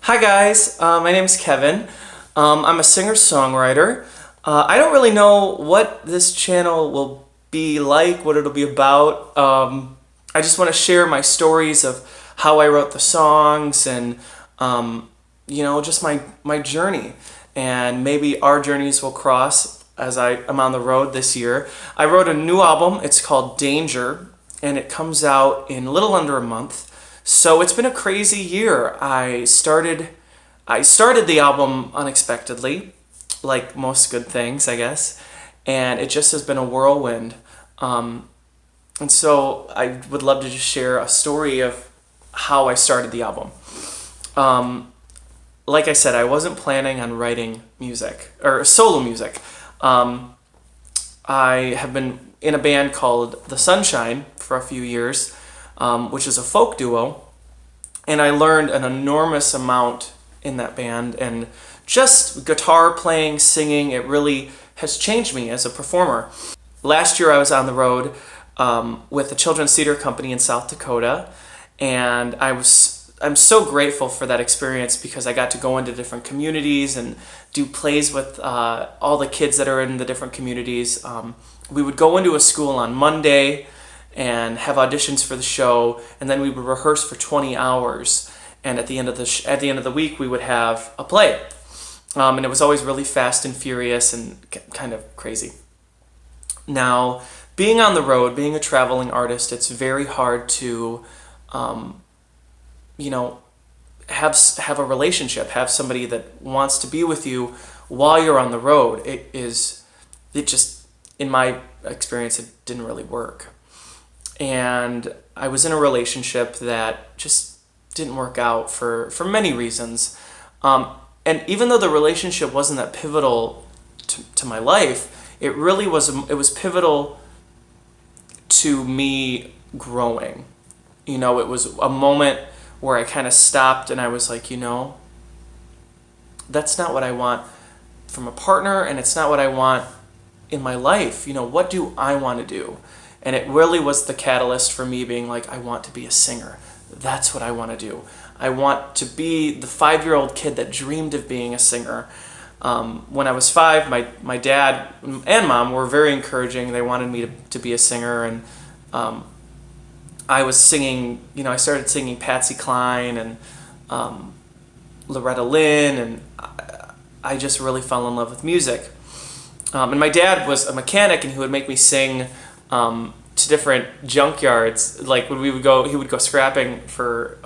Hi guys, my name is Kevin. I'm a singer-songwriter. I don't really know what this channel will be like, what it'll be about. I just want to share my stories of how I wrote the songs and just my journey. And maybe our journeys will cross as I am on the road this year. I wrote a new album. It's called Danger, and it comes out in a little under a month. So it's been a crazy year. I started the album unexpectedly, like most good things, I guess, and it just has been a whirlwind. And so I would love to just share a story of how I started the album. Like I said, I wasn't planning on writing music or solo music. I have been in a band called The Sunshine for a few years, which is a folk duo, and I learned an enormous amount in that band, and just guitar playing, singing, it really has changed me as a performer. Last year I was on the road with the Children's Theater Company in South Dakota, and I'm so grateful for that experience because I got to go into different communities and do plays with all the kids that are in the different communities. We would go into a school on Monday and have auditions for the show, and then we would rehearse for 20 hours. And at the end of the week, we would have a play, and it was always really fast and furious and kind of crazy. Now, being on the road, being a traveling artist, it's very hard to, have a relationship, have somebody that wants to be with you while you're on the road. It just, in my experience, it didn't really work. And I was in a relationship that just didn't work out for many reasons. And even though the relationship wasn't that pivotal to my life, it really was. It was pivotal to me growing. It was a moment where I kind of stopped and I was like, that's not what I want from a partner, and it's not what I want in my life. What do I want to do? And it really was the catalyst for me being like, I want to be a singer. That's what I want to do. I want to be the 5-year-old kid that dreamed of being a singer. When I was 5, my dad and mom were very encouraging. They wanted me to be a singer, and I was singing, I started singing Patsy Cline and Loretta Lynn, and I just really fell in love with music. And my dad was a mechanic, and he would make me sing to different junkyards. Like when he would go scrapping for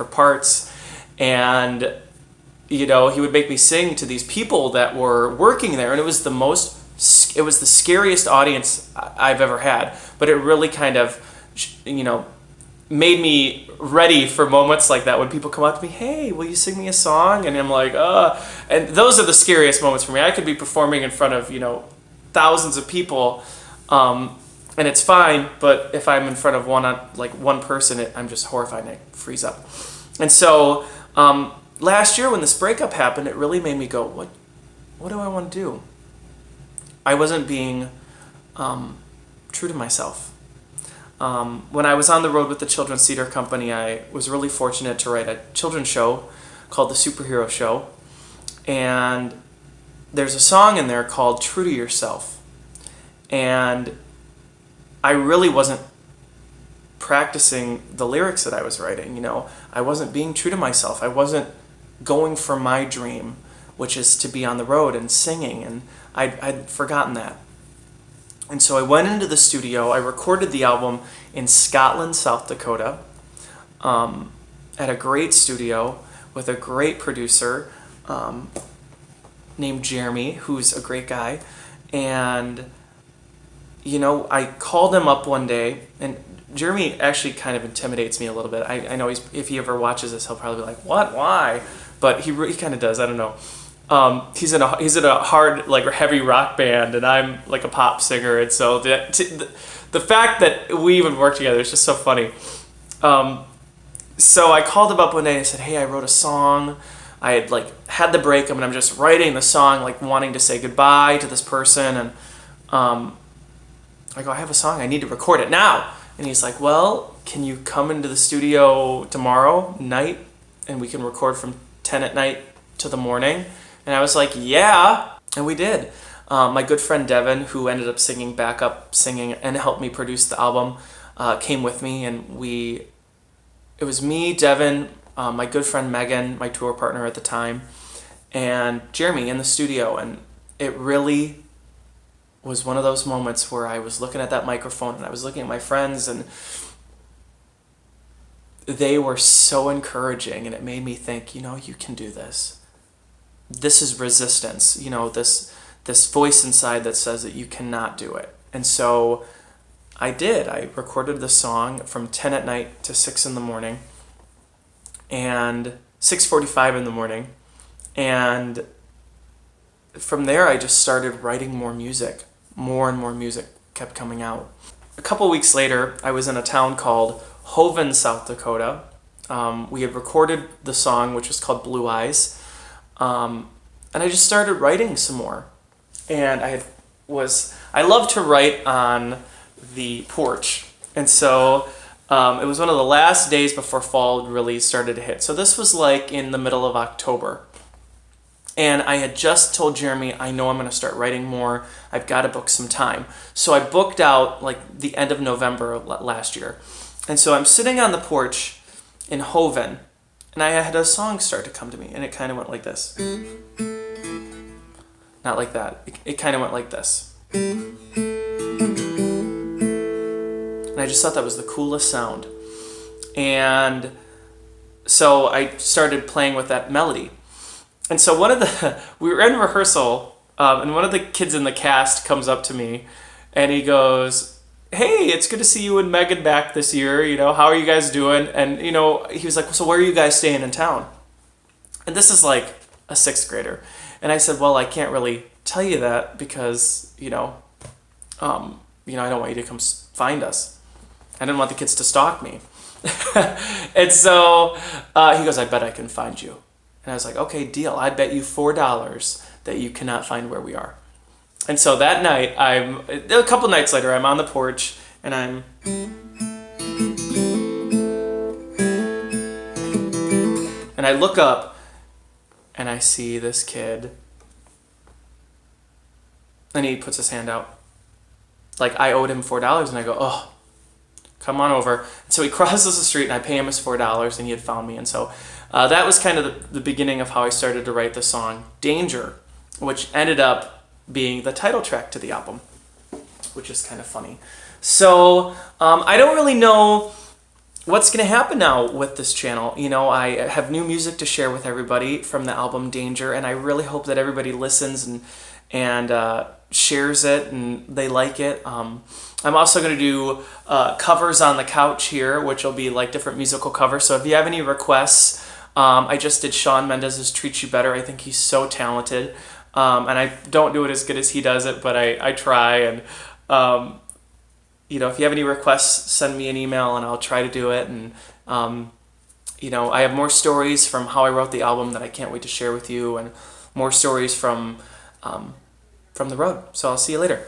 parts, and he would make me sing to these people that were working there, and it was the scariest audience I've ever had. But it really kind of made me ready for moments like that when people come up to me, hey, will you sing me a song? And I'm like, and those are the scariest moments for me. I could be performing in front of thousands of people, and it's fine, but if I'm in front of one person, I'm just horrified and I freeze up. And so last year when this breakup happened, it really made me go, what do I want to do? I wasn't being true to myself. When I was on the road with the Children's Theater Company, I was really fortunate to write a children's show called The Superhero Show, and there's a song in there called True to Yourself. And I really wasn't practicing the lyrics that I was writing. I wasn't being true to myself. I wasn't going for my dream, which is to be on the road and singing, and I'd forgotten that. And so I went into the studio. I recorded the album in Scotland, South Dakota, at a great studio with a great producer named Jeremy, who's a great guy. And I called him up one day, and Jeremy actually kind of intimidates me a little bit. I know if he ever watches this, he'll probably be like, what, why? But he kind of does, I don't know. He's in a hard, heavy rock band, and I'm like a pop singer, and so the fact that we even work together is just so funny. So I called him up one day and I said, hey, I wrote a song. I had had the breakup, and I'm just writing the song, wanting to say goodbye to this person, and I go, I have a song, I need to record it now. And he's like, well, can you come into the studio tomorrow night and we can record from 10 at night to the morning? And I was like, yeah. And we did. My good friend Devin, who ended up singing backup singing and helped me produce the album, came with me, and it was me, Devin, my good friend Megan, my tour partner at the time, and Jeremy in the studio. And it really was one of those moments where I was looking at that microphone and I was looking at my friends, and they were so encouraging, and it made me think, you can do this. This is resistance, this voice inside that says that you cannot do it. And so I did. I recorded the song from 10 at night to 6 in the morning, and 6:45 in the morning. And from there, I just started writing more music. More and more music kept coming out. A couple weeks later, I was in a town called Hoven, South Dakota. We had recorded the song, which was called Blue Eyes. And I just started writing some more. And I love to write on the porch. And so it was one of the last days before fall really started to hit. So this was like in the middle of October. And I had just told Jeremy, I know I'm going to start writing more. I've got to book some time. So I booked out like the end of November last year. And so I'm sitting on the porch in Hoven, and I had a song start to come to me, and it kind of went like this. Not like that. It kind of went like this. And I just thought that was the coolest sound. And so I started playing with that melody. And so we were in rehearsal, and one of the kids in the cast comes up to me, and he goes, hey, it's good to see you and Megan back this year. How are you guys doing? And, he was like, so where are you guys staying in town? And this is like a 6th grader. And I said, well, I can't really tell you that because, I don't want you to come find us. I didn't want the kids to stalk me. And so he goes, I bet I can find you. And I was like, okay, deal. I bet you $4 that you cannot find where we are. And so that night, a couple nights later, I'm on the porch, and and I look up, and I see this kid, and he puts his hand out. Like, I owed him $4, and I go, oh, come on over. And so he crosses the street, and I pay him his $4, and he had found me. And so that was kind of the beginning of how I started to write the song Danger, which ended up being the title track to the album, which is kind of funny. So I don't really know what's going to happen now with this channel. I have new music to share with everybody from the album Danger, and I really hope that everybody listens and shares it and they like it. I'm also going to do covers on the couch here, which will be like different musical covers. So if you have any requests, I just did Shawn Mendes' Treat You Better. I think he's so talented. And I don't do it as good as he does it, but I try. And, if you have any requests, send me an email and I'll try to do it. And, I have more stories from how I wrote the album that I can't wait to share with you, and more stories from the road. So I'll see you later.